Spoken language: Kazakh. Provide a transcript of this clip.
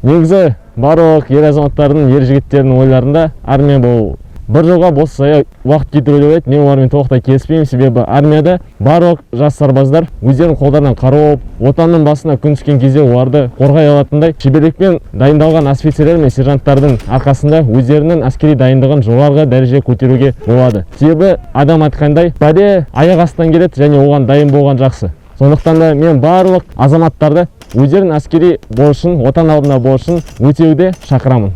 Негізі барлық ер азаматтардың, ер жігіттердің ойларында армия болу. Бір жылға болса уақыт кетіру деп еді. Мен олармен толықтай келіспеймін, себебі армияда барлық жас сарбаздар өздерінің қолдарынан қару алып, отанның басына күн түскен кезде оларды қорғай алатындай шеберлікпен дайындалған офицерлер мен сержанттардың арқасында өздерінің әскери дайындығын жоғарғы дәрежеге көтеруге болады. Себебі адам айтқандай, бәле аяқ астынан келеді және оған дайын болған жақсы. Сондықтан да мен барлық азаматтарды өздерінің әскери борышын, отан алдында борышын өтеуді шақырамын.